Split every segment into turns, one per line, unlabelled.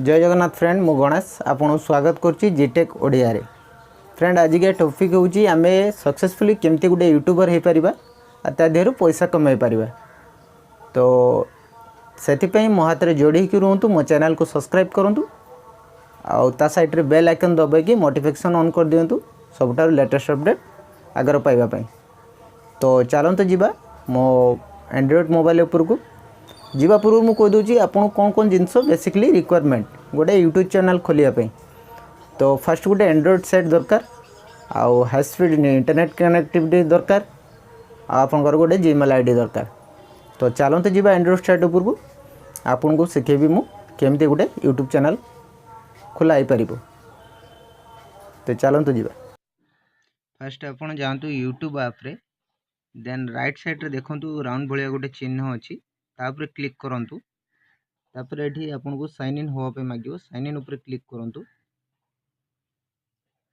जय जगन्नाथ फ्रेंड मु गणेश आपन स्वागत करछि जीटेक ओडिया रे। फ्रेंड आज के टॉपिक होची आमे सक्सेसफुली केमती गुटे यूट्यूबर हे परिबा आ ता देहरु पैसा कमाई परिबा। तो सेति पई मो हाथ रे जोड़ी कि रहंतु, मो चैनल को सब्सक्राइब करंतु आ ता साइड रे बेल आइकन दबाइ कि नोटिफिकेशन ऑन कर दियंतु सबटार लेटेस्ट अपडेट आगर पाइबा पई। तो चलंतु जीवा मो एंड्रॉइड मोबाइल ऊपर को जीवा पूर्व मु कह दूची आपन कौन कौन जिनस बेसिकली रिक्वायरमेंट गोटे यूट्यूब चैनल खोलिया पे। तो फर्स्ट गोटे एंड्रॉइड सेट दरकार, आउ हाई स्पीड इंटरनेट कनेक्टिविटी दरकार, आपनकर गोटे जीमेल आईडी दरकार। तो चलते जीवा एंड्रॉइड सेट ऊपर को आपन को सिखेबी मु केमती गोटे यूट्यूब चैनल खोला पारिबो। तो चलते जीवा। फर्स्ट आपन जानतु यूट्यूब ऐप रे, देन राइट साइड रे देखंतु राउंड भलिया गोटे चिन्ह अछि, तापर क्लिक करंतु। तापर एठी आपन को साइन इन होवा पे मागियो, साइन इन ऊपर क्लिक करंतु।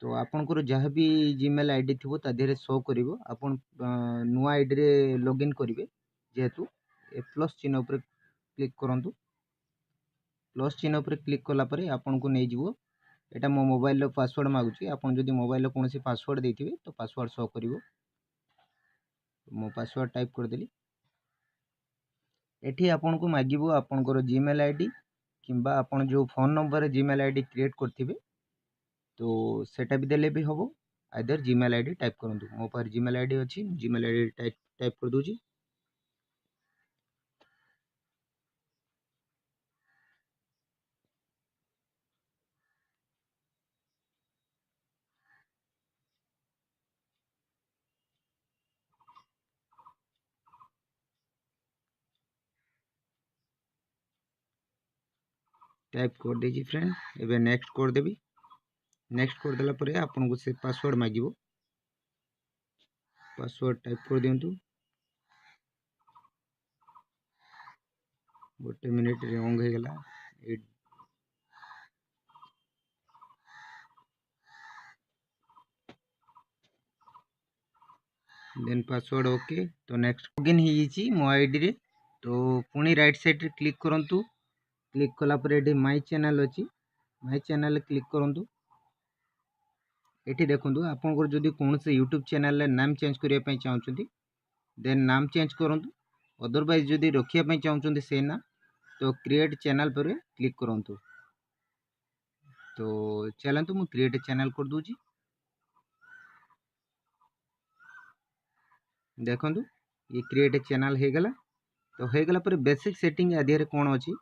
तो आपन को जहाँ भी जीमेल आईडी थिबो ता देहरे शो करिवो। आपन नुआ आईडी रे लॉगिन करिवे जेहेतु ए प्लस चिन्ह ऊपर क्लिक करंतु। प्लस चिन्ह ऊपर क्लिक कला परे आपन को नै जिवो। एटा मो मोबाइल रो पासवर्ड मागुची, आपन जदी मोबाइल रो कोनोसी पासवर्ड देथिबे तो पासवर्ड शो करिवो। मो पासवर्ड टाइप कर देली। एठी आपन को मागिबो आपन को जीमेल आईडी किंबा आपन जो phone number Gmail ID create करथिबे तो सेटा भी देले भी होबो। आइदर जीमेल आईडी टाइप करंतु। मो पर जीमेल आईडी अछि, जीमेल आईडी टाइप कर दोची। टाइप कर देजी फ्रेंड। एबे नेक्स्ट कर देबी। नेक्स्ट कर देला परे आपन को से पासवर्ड मागिबो। पासवर्ड टाइप कर दियंतु। गोटे मिनिट रंग हो गला। Then password okay. तो नेक्स्ट लॉगिन हो जी मो आईडी रे। तो पुनी राइट साइड रे क्लिक करंतु। क्लिक कला पर एठी माय चैनल अछि, माय चैनल क्लिक करंतु। एठी देखंतु आपन को जदी कोन से यूट्यूब चैनल रे नाम चेंज करिया पई चाहउछंती देन नाम चेंज करंतु। अदरवाइज जदी रखिया पई चाहउछंती से ना तो क्रिएट चैनल पर क्लिक करंतु। तो चलंतु मु क्रिएट चैनल कर दूची। देखंतु ये क्रिएट चैनल हे गला। तो हे गला पर बेसिक सेटिंग आधि रे कोन अछि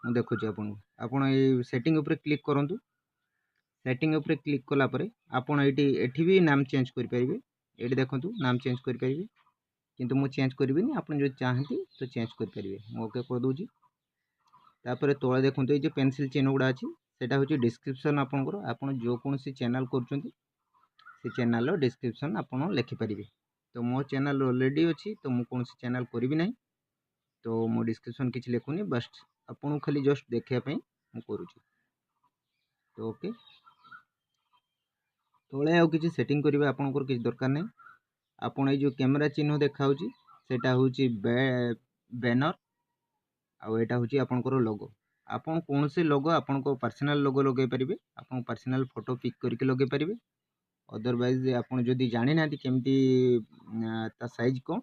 मु देखुची आपन। आपन ए सेटिंग ऊपर क्लिक करंतु। सेटिंग ऊपर क्लिक कला परे आपन एठी भी नाम चेंज करि परिबे। एठी देखंतु नाम चेंज करि परिबे, किंतु मु चेंज करबिनी। आपन जो चाहंती तो चेंज करि परिबे। मु ओके कर दोची। तापर तोळे देखंतु ए जे पेंसिल चिन्ह गुडा अछि सेटा होची डिस्क्रिप्शन आपनकर। आपन जो कोनसी चैनल करचंती से चैनल रो डिस्क्रिप्शन आपन लिखि परिबे। तो मो चैनल ऑलरेडी अछि तो मु कोनसी चैनल करबी नै। तो मो डिस्क्रिप्शन किछ लेखुनी, बस आपन खाली जस्ट देखिया पई मु करूची। तो ओके। तोळे आ किछ सेटिंग करिवे आपनकर किछ दरकार नै। आपन ए जो कैमरा चिन्ह देखाउची सेटा होची बैनर आ एटा होची आपनकर लोगो। आपन कोनसे लोगो आपन को पर्सनल लोगो लगे परिबे। आपन पर्सनल फोटो पिक करके लगे परिबे। अदरवाइज आपन जदी जानि नाती केमती ता साइज को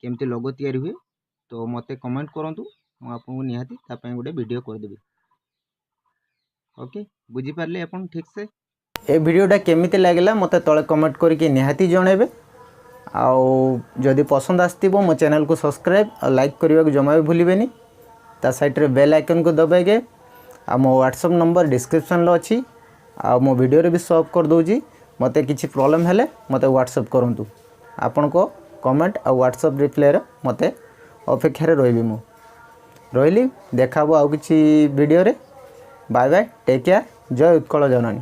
केमती लोगो तयारी हुए तो मते कमेंट करंतु। मु आपन को निहाती ता पय गोटे वीडियो कर देबी। ओके बुझी पारले आपन ठीक से। ए वीडियोटा केमिति लागला मते तळे कमेंट करके निहाती जणेबे। आउ जदि पसंद आस्तिबो मो चैनल को सब्सक्राइब और लाइक करबा को जमा भी भूलिबेनी। ता साइड रे बेल आइकन को दबाइगे। आ मो व्हाट्सएप नंबर डिस्क्रिप्शन लो अछि। आ मो वीडियो रे भी शो कर दोजी। मते किछि प्रॉब्लम हेले मते व्हाट्सएप करंतु। आपन को कमेंट और व्हाट्सएप रिप्लाई रे मते अपेक्षा रे रहबी। मु रहिली। देखाबो आ किछि वीडियो रे। Bye bye, take care. जय उत्कल जननी।